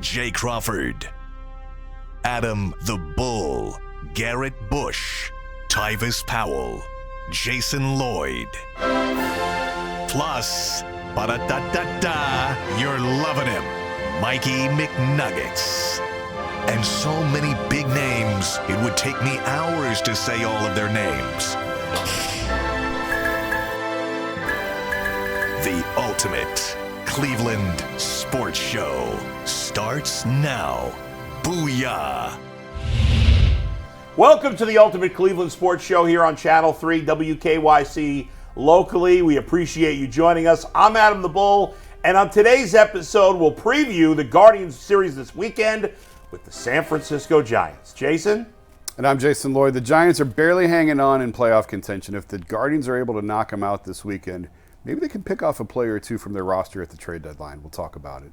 Jay Crawford, Adam the Bull, Garrett Bush, Tyvis Powell, Jason Lloyd. Plus, ba-da-da-da-da, you're loving him, Mikey McNuggets. And so many big names, it would take me hours to say all of their names. The ultimate Cleveland sports show starts now. Booyah! Welcome to the ultimate Cleveland sports show here on Channel 3 WKYC locally. We appreciate you joining us. I'm Adam the Bull, and on today's episode, we'll preview the Guardians series this weekend with the San Francisco Giants. Jason? And I'm Jason Lloyd. The Giants are barely hanging on in playoff contention. If the Guardians are able to knock them out this weekend, maybe they can pick off a player or two from their roster at the trade deadline. We'll talk about it.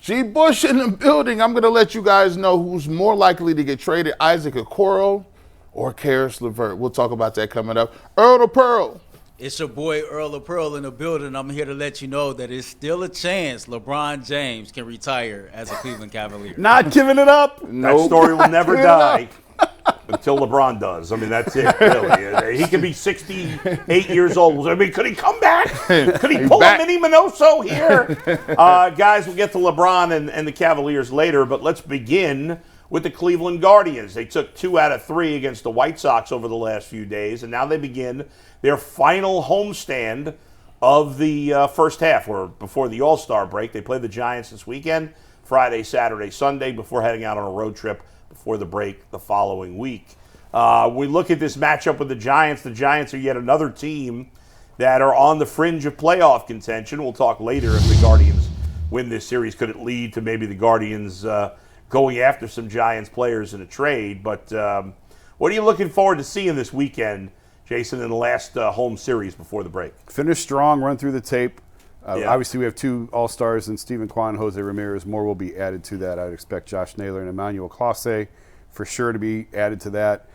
G. Bush in the building. I'm going to let you guys know who's more likely to get traded, Isaac Okoro or Caris LeVert. We'll talk about that coming up. Earl the Pearl. It's your boy Earl the Pearl in the building. I'm here to let you know that it's still a chance LeBron James can retire as a Cleveland Cavalier. Not giving it up. That story will never die until LeBron does. I mean, that's it, really. He could be 68 years old. I mean, could he come back? Could he pull a mini Minoso here? Guys, we'll get to LeBron and the Cavaliers later, but let's begin with the Cleveland Guardians. They took 2 out of 3 against the White Sox over the last few days, and now they begin their final homestand of the first half, or before the All-Star break. They play the Giants this weekend, Friday, Saturday, Sunday, before heading out on a road trip before the break the following week. We look at this matchup with the Giants. The Giants are yet another team that are on the fringe of playoff contention. We'll talk later if the Guardians win this series. Could it lead to maybe the Guardians going after some Giants players in a trade? But what are you looking forward to seeing this weekend, Jason, in the last home series before the break? Finish strong, run through the tape. Obviously, we have 2 All-Stars in Steven Kwan and Jose Ramirez. More will be added to that. I'd expect Josh Naylor and Emmanuel Clase for sure to be added to that.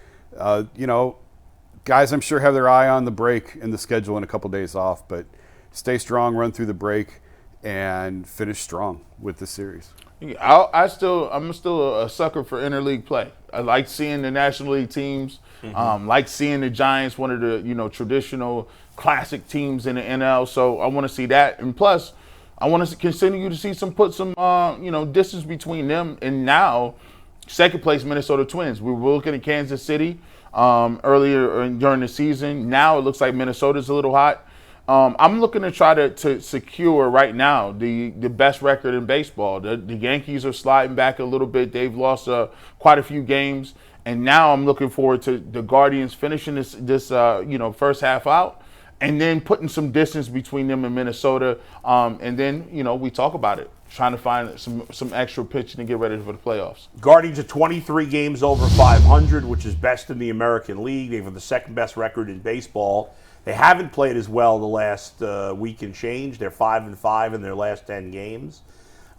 Guys I'm sure have their eye on the break and the schedule and a couple days off, but stay strong, run through the break, and finish strong with the series. I'm still a sucker for interleague play. I like seeing the National League teams. Like seeing the Giants, one of the traditional classic teams in the NL. So I want to see that, and plus, I want to continue to see some distance between them and now second place Minnesota Twins. We were looking at Kansas City earlier during the season. Now it looks like Minnesota's a little hot. I'm looking to try to secure right now the best record in baseball. The Yankees are sliding back a little bit. They've lost quite a few games, and now I'm looking forward to the Guardians finishing this first half out, and then putting some distance between them and Minnesota. And then we talk about it, trying to find some extra pitching to get ready for the playoffs. Guardians are 23 games over 500, which is best in the American League. They have the second best record in baseball. They haven't played as well the last week and change. They're 5-5 in their last 10 games.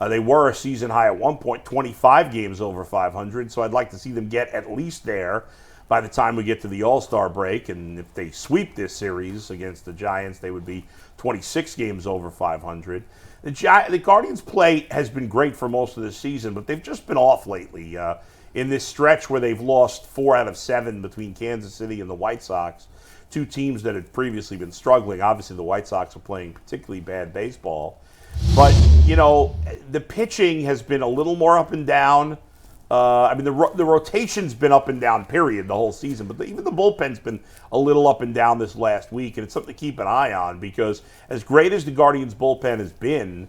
They were a season high at one point, 25 games over 500. So I'd like to see them get at least there by the time we get to the All-Star break. And if they sweep this series against the Giants, they would be 26 games over 500. The Guardians' play has been great for most of the season, but they've just been off lately in this stretch where they've lost 4 out of 7 between Kansas City and the White Sox. 2 teams that had previously been struggling. Obviously, the White Sox are playing particularly bad baseball. But, the pitching has been a little more up and down. The rotation's been up and down, period, the whole season. But even the bullpen's been a little up and down this last week. And it's something to keep an eye on because as great as the Guardians' bullpen has been,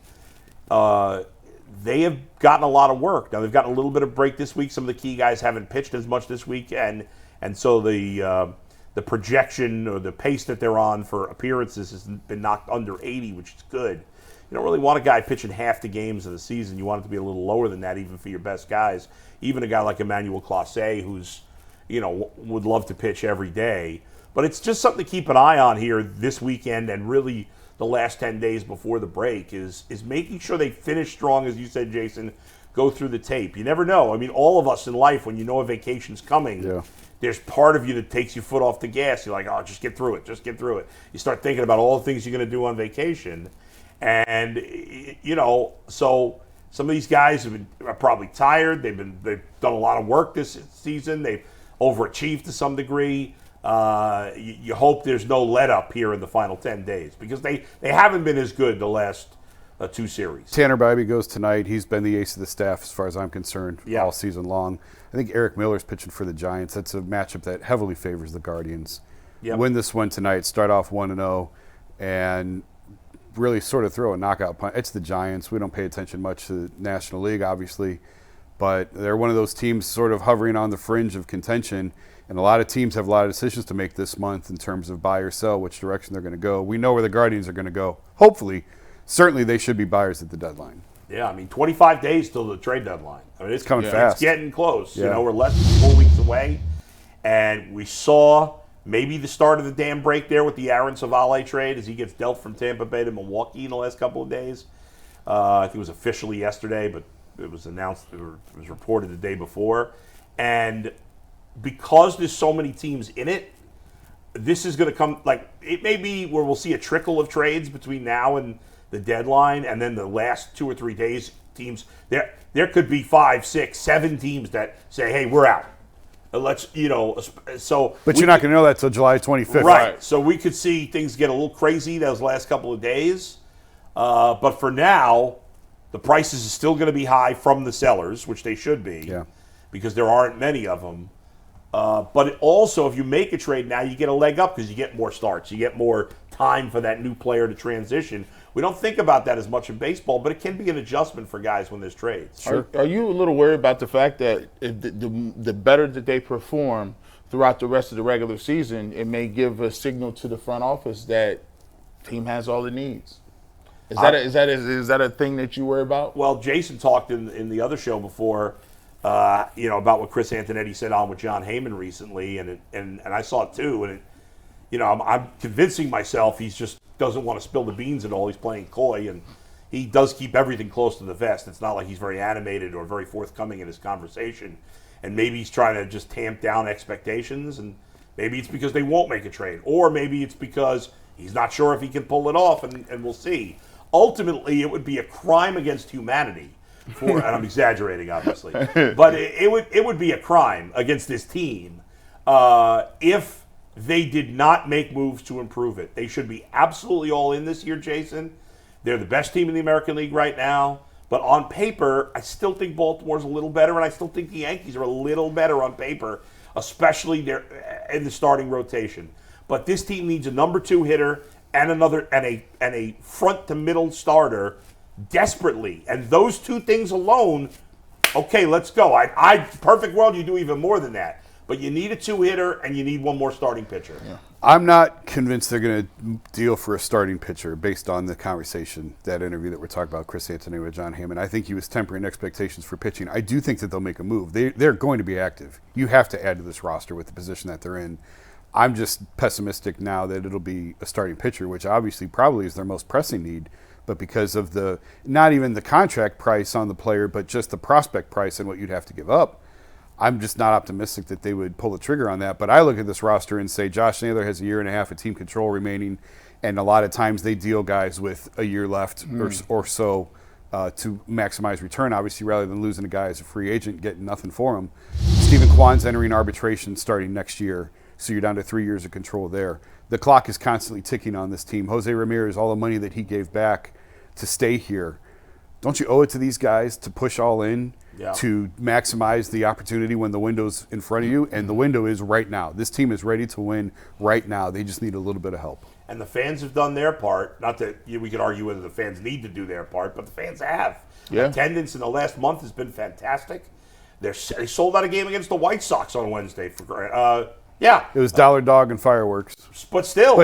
they have gotten a lot of work. Now, they've gotten a little bit of break this week. Some of the key guys haven't pitched as much this week. And so the projection or the pace that they're on for appearances has been knocked under 80, which is good. You don't really want a guy pitching half the games of the season. You want it to be a little lower than that, even for your best guys. Even a guy like Emmanuel Clase, who's, would love to pitch every day. But it's just something to keep an eye on here this weekend and really the last 10 days before the break is making sure they finish strong, as you said, Jason, go through the tape. You never know. I mean, all of us in life, when you know a vacation's coming, there's part of you that takes your foot off the gas. You're like, oh, just get through it. Just get through it. You start thinking about all the things you're going to do on vacation. And, so Some of these guys are probably tired. They've done a lot of work this season. They've overachieved to some degree. You hope there's no let up here in the final 10 days because they haven't been as good the last 2 series. Tanner Bybee goes tonight. He's been the ace of the staff as far as I'm concerned Yeah. all season long. I think Eric Miller's pitching for the Giants. That's a matchup that heavily favors the Guardians. Yep. Win this one tonight, start off 1-0, and really sort of throw a knockout punch. It's the Giants. We don't pay attention much to the National League, obviously, but they're one of those teams sort of hovering on the fringe of contention, and a lot of teams have a lot of decisions to make this month in terms of buy or sell, which direction they're going to go. We know where the Guardians are going to go. Hopefully, certainly they should be buyers at the deadline. Yeah, I mean, 25 days till the trade deadline. I mean, it's coming fast. It's getting close. Yeah. We're less than 4 weeks away, and we saw maybe the start of the dam break there with the Aaron Savale trade as he gets dealt from Tampa Bay to Milwaukee in the last couple of days. I think it was officially yesterday, but it was announced or it was reported the day before. And because there's so many teams in it, this is going to come, like, it may be where we'll see a trickle of trades between now and the deadline, and then the last 2 or 3 days, teams, there could be 5, 6, 7 teams that say, hey, we're out. Let's, so. But you're not going to know that till July 25th. Right. So we could see things get a little crazy those last couple of days. But for now, the prices are still going to be high from the sellers, which they should be, because there aren't many of them. But also, if you make a trade now, you get a leg up because you get more starts. You get more time for that new player to transition. We don't think about that as much in baseball, but it can be an adjustment for guys when there's trades. Sure. Are you a little worried about the fact that if the better that they perform throughout the rest of the regular season, it may give a signal to the front office that team has all it needs? Is that a thing that you worry about? Well, Jason talked in the other show before, about what Chris Antonetti said on with John Heyman recently, and I saw it too, and I'm convincing myself he just doesn't want to spill the beans at all. He's playing coy, and he does keep everything close to the vest. It's not like he's very animated or very forthcoming in his conversation, and maybe he's trying to just tamp down expectations, and maybe it's because they won't make a trade, or maybe it's because he's not sure if he can pull it off, and we'll see. Ultimately, it would be a crime against humanity and I'm exaggerating, obviously, but it would be a crime against this team if they did not make moves to improve it. They should be absolutely all in this year, Jason. They're the best team in the American League right now, but on paper, I still think Baltimore's a little better, and I still think the Yankees are a little better on paper, especially in the starting rotation. But this team needs a number 2 hitter and a front to middle starter desperately, and those 2 things alone, okay, let's go. Perfect world, you do even more than that, but you need a 2-hitter and you need one more starting pitcher. Yeah. I'm not convinced they're going to deal for a starting pitcher based on the conversation, that interview that we're talking about, Chris Antonetti with John Heyman. I think he was tempering expectations for pitching. I do think that they'll make a move. They're going to be active. You have to add to this roster with the position that they're in. I'm just pessimistic now that it'll be a starting pitcher, which obviously probably is their most pressing need. But because of not even the contract price on the player, but just the prospect price and what you'd have to give up, I'm just not optimistic that they would pull the trigger on that. But I look at this roster and say Josh Naylor has a year and a half of team control remaining, and a lot of times they deal guys with a year left or so to maximize return, obviously, rather than losing a guy as a free agent, getting nothing for him. Stephen Kwan's entering arbitration starting next year, so you're down to 3 years of control there. The clock is constantly ticking on this team. Jose Ramirez, all the money that he gave back to stay here, don't you owe it to these guys to push all in to maximize the opportunity when the window's in front of you? And the window is right now. This team is ready to win right now. They just need a little bit of help. And the fans have done their part. Not that we could argue whether the fans need to do their part, but the fans have. Yeah. Attendance in the last month has been fantastic. They sold out a game against the White Sox on Wednesday. It was Dollar Dog and fireworks. But still.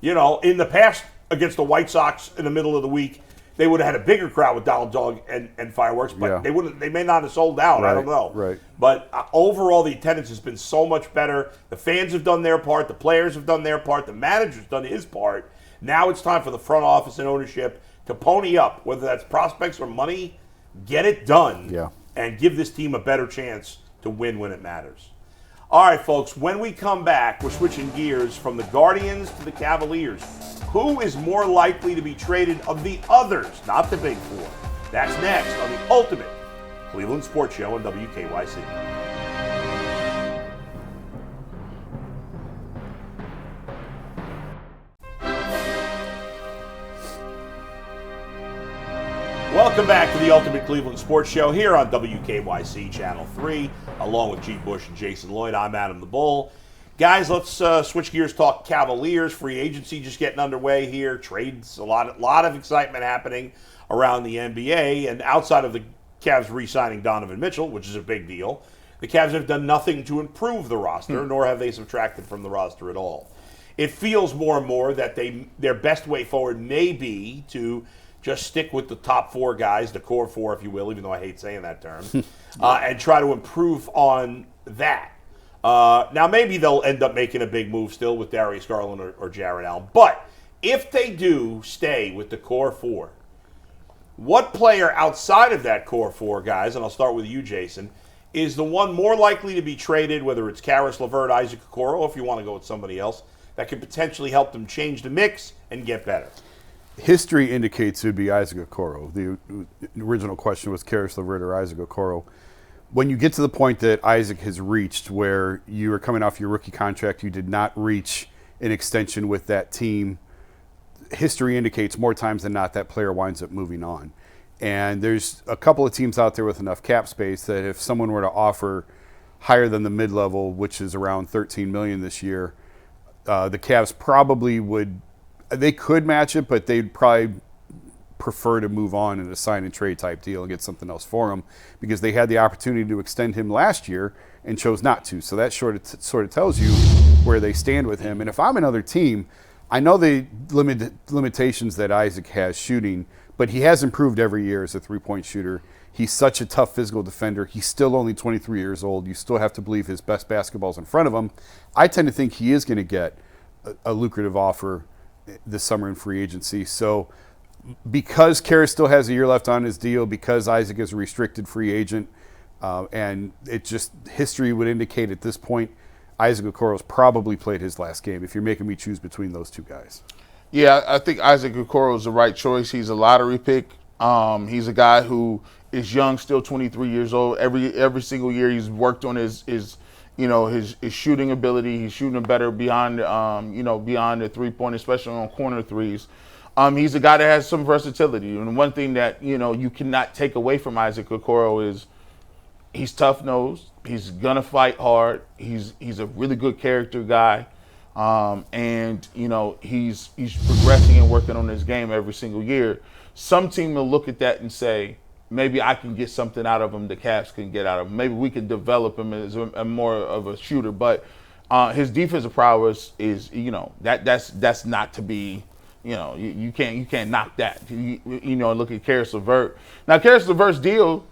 In the past against the White Sox in the middle of the week, they would have had a bigger crowd with Dollar Dog and fireworks, but they may not have sold out. Right, I don't know. Right. But overall, the attendance has been so much better. The fans have done their part. The players have done their part. The manager's done his part. Now it's time for the front office and ownership to pony up, whether that's prospects or money. Get it done and give this team a better chance to win when it matters. All right, folks, when we come back, we're switching gears from the Guardians to the Cavaliers. Who is more likely to be traded of the others, not the big 4? That's next on the Ultimate Cleveland Sports Show on WKYC. Welcome back to the Ultimate Cleveland Sports Show here on WKYC Channel 3, along with G. Bush and Jason Lloyd. I'm Adam the Bull. Guys, let's switch gears, talk Cavaliers. Free agency just getting underway here. Trades, a lot of excitement happening around the NBA. And outside of the Cavs re-signing Donovan Mitchell, which is a big deal, the Cavs have done nothing to improve the roster, nor have they subtracted from the roster at all. It feels more and more that their best way forward may be to just stick with the top four guys, the core four, if you will, even though I hate saying that term, and try to improve on that. Now, maybe they'll end up making a big move still with Darius Garland or Jarrett Allen. But if they do stay with the core four, what player outside of that core four, guys, and I'll start with you, Jason, is the one more likely to be traded, whether it's Caris LeVert, Isaac Okoro, if you want to go with somebody else, that could potentially help them change the mix and get better? History indicates it would be Isaac Okoro. The original question was Caris LeVert or Isaac Okoro. When you get to the point that Isaac has reached where you are coming off your rookie contract, you did not reach an extension with that team, history indicates more times than not that player winds up moving on. And there's a couple of teams out there with enough cap space that if someone were to offer higher than the mid-level, which is around $13 million this year, the Cavs probably would, they could match it, but they'd probably prefer to move on in a sign and trade type deal and get something else for him, because they had the opportunity to extend him last year and chose not to. So that sort of tells you where they stand with him. And if I'm another team, I know the limitations that Isaac has shooting, but he has improved every year as a three-point shooter. He's such a tough physical defender. He's still only 23 years old. You still have to believe his best basketball's in front of him. I tend to think he is going to get a lucrative offer this summer in free agency. So because Caris still has a year left on his deal, because Isaac is a restricted free agent, and it just, history would indicate at this point, Isaac Okoro's probably played his last game if you're making me choose between those two guys. Yeah, I think Isaac Okoro is the right choice. He's a lottery pick. He's a guy who is young, still 23 years old. Every single year he's worked on his shooting ability. He's shooting better beyond beyond the three-point, especially on corner threes. He's a guy that has some versatility. And one thing that, you cannot take away from Isaac Okoro is he's tough-nosed. He's going to fight hard. He's a really good character guy. And he's progressing and working on his game every single year. Some team will look at that and say, maybe I can get something out of him the Cavs can get out of him. Maybe we can develop him as a more of a shooter. But his defensive prowess is, that's not to be, you can't knock that. Look at Caris LeVert. Now, Caris LeVert's deal,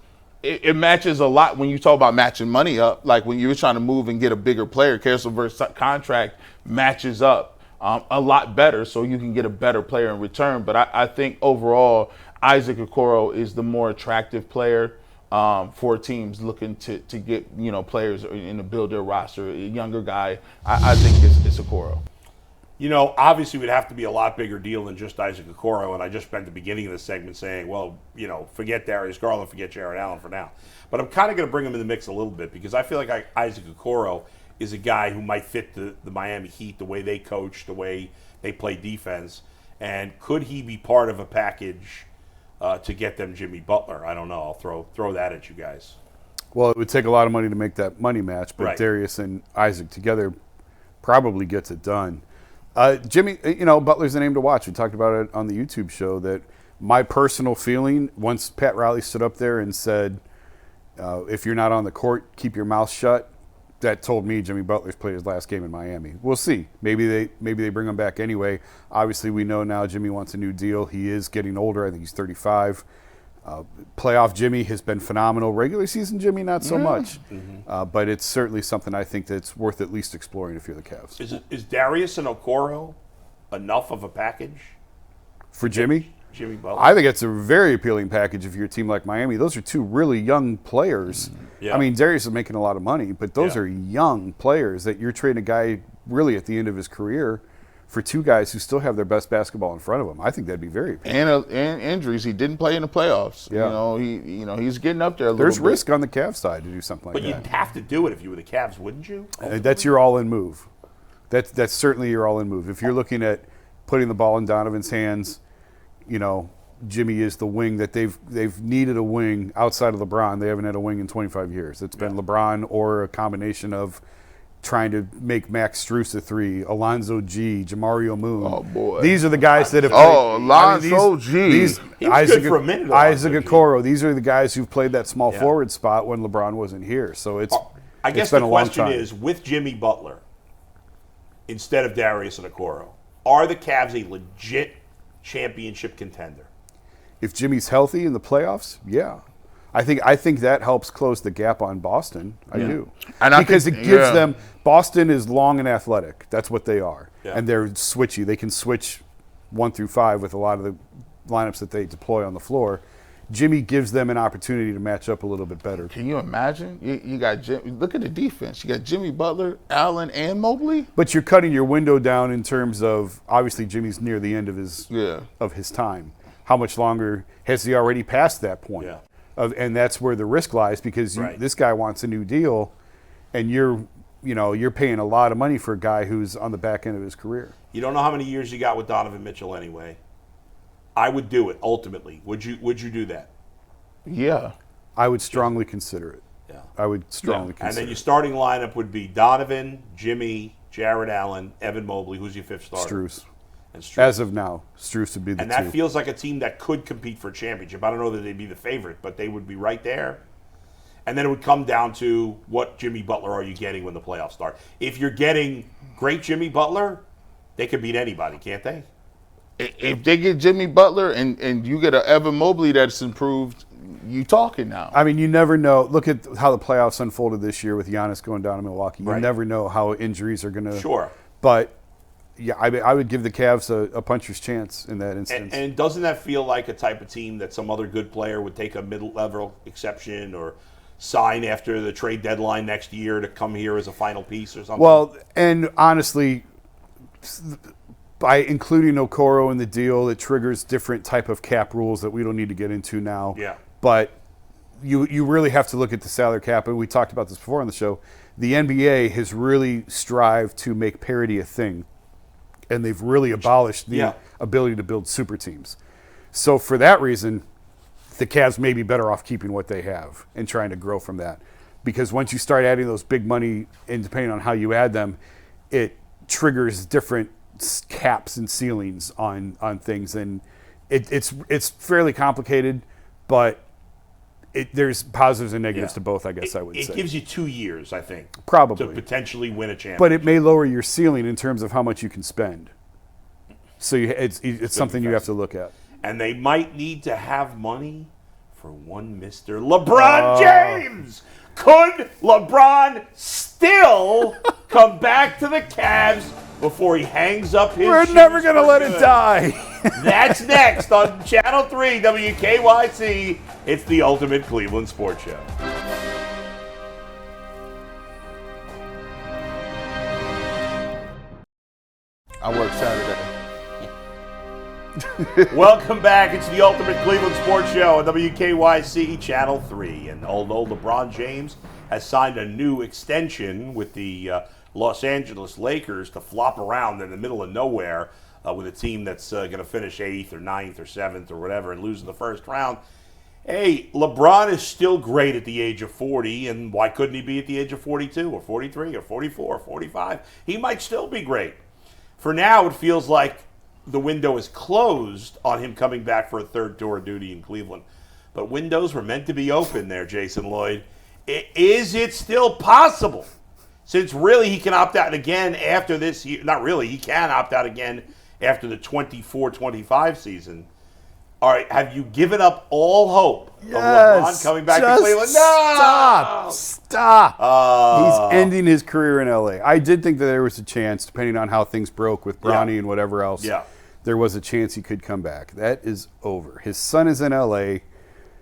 it matches a lot when you talk about matching money up. Like when you're trying to move and get a bigger player, Caris LeVert's contract matches up a lot better, so you can get a better player in return. But I think overall, Isaac Okoro is the more attractive player for teams looking to get players in to build their roster. A younger guy, I think it's Okoro. Obviously, it would have to be a lot bigger deal than just Isaac Okoro, and I just spent the beginning of the segment saying, well, forget Darius Garland, forget Jarrett Allen for now. But I'm kind of going to bring him in the mix a little bit, because I feel like Isaac Okoro is a guy who might fit the Miami Heat, the way they coach, the way they play defense, and could he be part of a package to get them Jimmy Butler? I don't know. I'll throw that at you guys. Well, it would take a lot of money to make that money match, but right. Darius and Isaac together probably gets it done. Jimmy, Butler's the name to watch. We talked about it on the YouTube show that my personal feeling, once Pat Riley stood up there and said, if you're not on the court, keep your mouth shut, that told me Jimmy Butler's played his last game in Miami. We'll see. Maybe they bring him back anyway. Obviously, we know now Jimmy wants a new deal. He is getting older. I think he's 35. Playoff Jimmy has been phenomenal. Regular season Jimmy, not so much. Mm-hmm. But it's certainly something I think that's worth at least exploring if you're the Cavs. Is Darius and Okoro enough of a package for Jimmy? Jimmy Butler. I think it's a very appealing package if you're a team like Miami. Those are two really young players. Yeah. I mean, Darius is making a lot of money, but those are young players that you're trading a guy really at the end of his career for two guys who still have their best basketball in front of them. I think that'd be very appealing. And injuries. He didn't play in the playoffs. Yeah. He's getting up there a little There's bit. risk on the Cavs side to do something like But that. you'd have to do it if you were the Cavs, wouldn't you? That's your all-in move. That's certainly your all-in move. If you're looking at putting the ball in Donovan's hands, Jimmy is the wing that they've needed a wing outside of LeBron. They haven't had a wing in 25 years. It's been LeBron or a combination of trying to make Max Strus a three, Alonzo G, Jamario Moon. Oh, boy. These are the guys that have Alonzo G. He was Isaac, good for a minute, Isaac Alonzo G. Okoro. These are the guys who've played that small forward spot when LeBron wasn't here. So I guess it's been the a long question time. is, with Jimmy Butler instead of Darius and Okoro, are the Cavs a legit championship contender? If Jimmy's healthy in the playoffs, yeah. I think that helps close the gap on Boston. I do. And because it gives them – Boston is long and athletic. That's what they are. Yeah. And they're switchy. They can switch 1 through 5 with a lot of the lineups that they deploy on the floor. Jimmy gives them an opportunity to match up a little bit better. Can you imagine? You got look at the defense. You got Jimmy Butler, Allen, and Mobley. But you're cutting your window down in terms of – obviously Jimmy's near the end of his time. How much longer has he already passed that point? Yeah. And that's where the risk lies because this guy wants a new deal, and you're paying a lot of money for a guy who's on the back end of his career. You don't know how many years you got with Donovan Mitchell anyway. I would do it ultimately. Would you do that? Yeah. I would strongly consider it. Yeah. I would strongly consider And then it. your starting lineup would be Donovan, Jimmy, Jarrett Allen, Evan Mobley. Who's your fifth starter? Strus. And Strus. As of now, Strus would be the And two. that feels like a team that could compete for a championship. I don't know that they'd be the favorite, but they would be right there. And then it would come down to what Jimmy Butler are you getting when the playoffs start. If you're getting great Jimmy Butler, they could beat anybody, can't they? If they get Jimmy Butler and you get an Evan Mobley that's improved, you talking now. I mean, you never know. Look at how the playoffs unfolded this year with Giannis going down to Milwaukee. You never know how injuries are going to. Sure. But yeah, I would give the Cavs a puncher's chance in that instance. And doesn't that feel like a type of team that some other good player would take a mid-level exception or sign after the trade deadline next year to come here as a final piece or something? Well, and honestly, by including Okoro in the deal, it triggers different type of cap rules that we don't need to get into now. Yeah. But you really have to look at the salary cap, and we talked about this before on the show. The NBA has really strived to make parity a thing. And they've really abolished the ability to build super teams. So for that reason, the Cavs may be better off keeping what they have and trying to grow from that. Because once you start adding those big money, and depending on how you add them, it triggers different caps and ceilings on things. And it's fairly complicated, but there's positives and negatives to both, I guess I would say. It gives you 2 years, I think, Probably. to potentially win a championship. But it may lower your ceiling in terms of how much you can spend. So it's something you have to look at. And they might need to have money for one Mr. LeBron James. Could LeBron still come back to the Cavs before he hangs up his We're shoes never going to for let it good? die. That's next on Channel 3 WKYC. It's the ultimate Cleveland sports show. I work Saturday. Welcome back. It's the ultimate Cleveland sports show on WKYC Channel 3. And although LeBron James has signed a new extension with the Los Angeles Lakers to flop around in the middle of nowhere with a team that's going to finish 8th or 9th or 7th or whatever and lose in the first round, hey, LeBron is still great at the age of 40, and why couldn't he be at the age of 42 or 43 or 44 or 45? He might still be great. For now, it feels like the window is closed on him coming back for a third tour of duty in Cleveland. But windows were meant to be open there, Jason Lloyd. Is it still possible? Since really he can opt out again after this year. Not really, he can opt out again after the 24-25 season. All right, have you given up all hope of LeBron coming back to Cleveland? No! Stop. He's ending his career in LA. I did think that there was a chance, depending on how things broke with Bronny and whatever else, there was a chance he could come back. That is over. His son is in LA.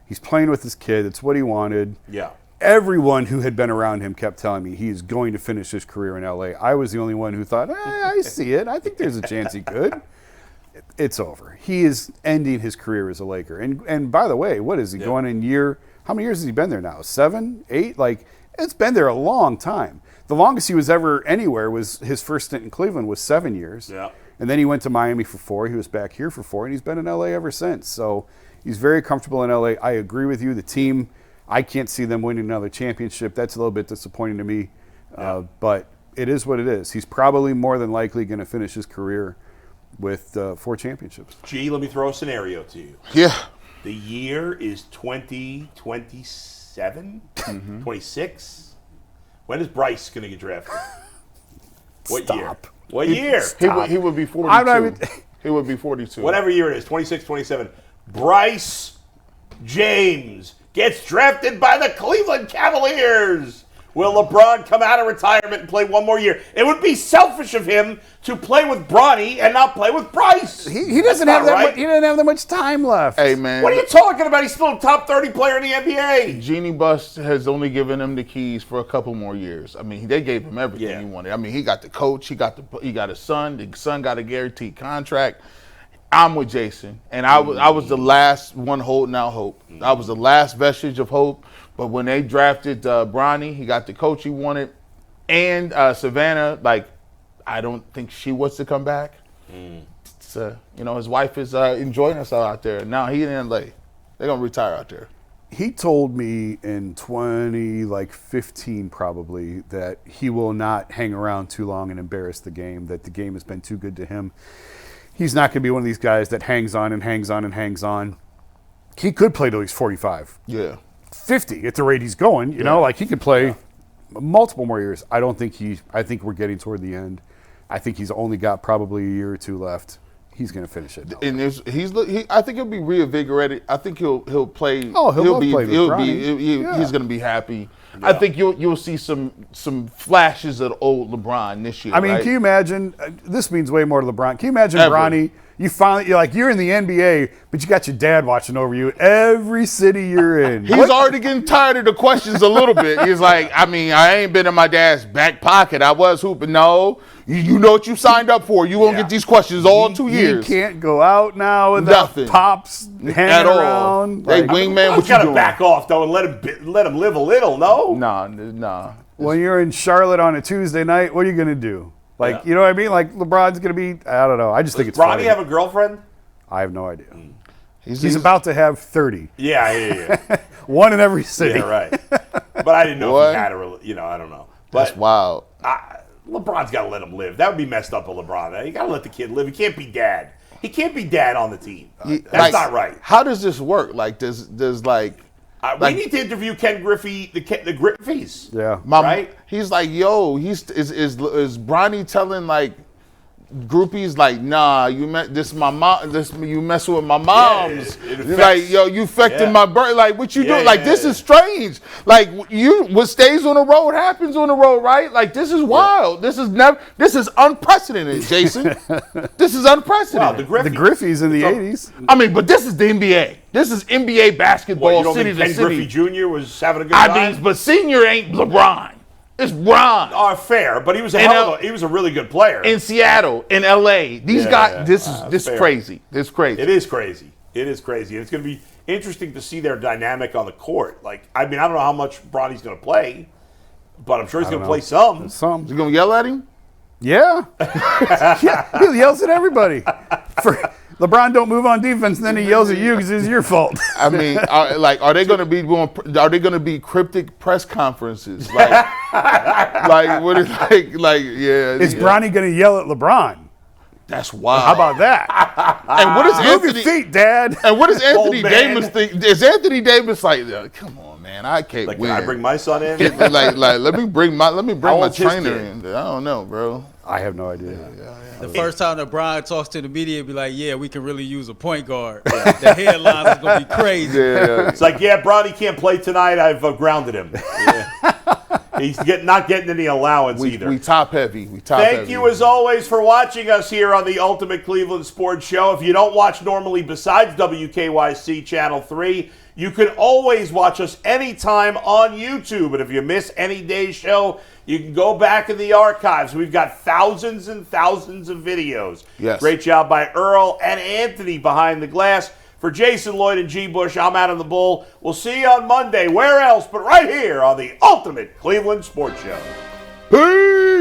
He's playing with his kid. It's what he wanted. Yeah. everyone who had been around him kept telling me he is going to finish his career in LA. I was the only one who thought, I see it. I think there's a chance he could. It's over. He is ending his career as a Laker. And by the way, what is he going in year? How many years has he been there now? 7, 8? Like, it's been there a long time. The longest he was ever anywhere was his first stint in Cleveland was 7 years. Yeah. And then he went to Miami for 4. He was back here for 4, and he's been in LA ever since. So he's very comfortable in LA. I agree with you. The team, I can't see them winning another championship. That's a little bit disappointing to me. But it is what it is. He's probably more than likely going to finish his career with 4 championships. G, let me throw a scenario to you. Yeah. The year is 2027, 26. When is Bryce going to get drafted? What year? Stop. What year? He would be 42. He would be 42. Whatever year it is, 26, 27. Bryce James gets drafted by the Cleveland Cavaliers. Will LeBron come out of retirement and play one more year? It would be selfish of him to play with Bronny and not play with Bryce. He doesn't have that much, he doesn't have that much time left. Hey, man. What are you talking about? He's still a top 30 player in the NBA. Genie Bus has only given him the keys for a couple more years. I mean, they gave him everything he wanted. I mean, he got the coach, he got his son. The son got a guaranteed contract. I'm with Jason, and I was the last one holding out hope. I was the last vestige of hope. But when they drafted Bronny, he got the coach he wanted, and Savannah. Like, I don't think she wants to come back. So, his wife is enjoying herself out there. Now he in LA. They're gonna retire out there. He told me in 2015 probably that he will not hang around too long and embarrass the game. That the game has been too good to him. He's not going to be one of these guys that hangs on and hangs on and hangs on. He could play till he's 45. Yeah. 50 at the rate he's going, you know, like he could play multiple more years. I think we're getting toward the end. I think he's only got probably a year or 2 left. He's going to finish it. And I think he'll be reinvigorated. I think he'll play. Oh, he'll play with he's going to be happy. Yeah. I think you'll see some flashes of old LeBron this year. I mean, right? can you imagine? This means way more to LeBron. Can you imagine Bronny? You're in the NBA, but you got your dad watching over you every city you're in. He's already getting tired of the questions a little bit. He's like, I mean, I ain't been in my dad's back pocket. I was hooping. No, you know what you signed up for. You won't get these questions all 2 years. You can't go out now without pops hanging at all. around. Hey, wingman, what you gotta doing? back off though and let him live a little. No, Nah. When you're in Charlotte on a Tuesday night, what are you gonna do? Like, you know what I mean? Like, LeBron's going to be, I don't know. I just think it's funny. Bronny have a girlfriend? I have no idea. He's about to have 30. Yeah. One in every city. Yeah, right. But I didn't know if he had I don't know. But that's wild. LeBron's got to let him live. That would be messed up with LeBron. You got to let the kid live. He can't be dad. He can't be dad on the team. That's not right. How does this work? Like, does we need to interview Ken Griffey, the Griffies. Yeah. Right? He's like, yo, is Bronny telling like groupies like, nah, you messing with my moms. Like, yo, you affecting my birth. Like, what you doing? Like, this is strange. Like, what stays on the road happens on the road, right? Like, this is wild. This is unprecedented, Jason. This is unprecedented. Wow, the Griffies in the 80s. I mean, but this is the NBA. This is NBA basketball. You don't city think to Ken city. Griffey Jr. was having a good time? I mean, but senior ain't LeBron. It's Bron. Oh, fair, but he was he was a really good player in Seattle, in LA. These guys, this is crazy. This is crazy. It is crazy. And it's going to be interesting to see their dynamic on the court. Like, I mean, I don't know how much Bronny's going to play, but I'm sure he's going to play some. You going to yell at him? Yeah. He yells at everybody. LeBron don't move on defense, and then he yells at you because it's your fault. I mean, are they going to be cryptic press conferences? What is Is Bronny going to yell at LeBron? That's wild. How about that? And what is Move your feet, Dad? And what does Anthony Davis think? Is Anthony Davis like, come on, man, I can't win. Can I bring my son in? let me bring my trainer in. I don't know, bro. I have no idea. The first time that Brian talks to the media, be like, yeah, we can really use a point guard. The headlines is going to be crazy. Yeah. It's like, Bronny can't play tonight. I've grounded him. He's not getting any allowance either. We top heavy. Thank you as always for watching us here on the Ultimate Cleveland Sports Show. If you don't watch normally besides WKYC Channel 3, you can always watch us anytime on YouTube. And if you miss any day's show, you can go back in the archives. We've got thousands and thousands of videos. Yes. Great job by Earl and Anthony behind the glass. For Jason, Lloyd, and G. Bush, I'm Adam the Bull. We'll see you on Monday. Where else but right here on the Ultimate Cleveland Sports Show. Peace.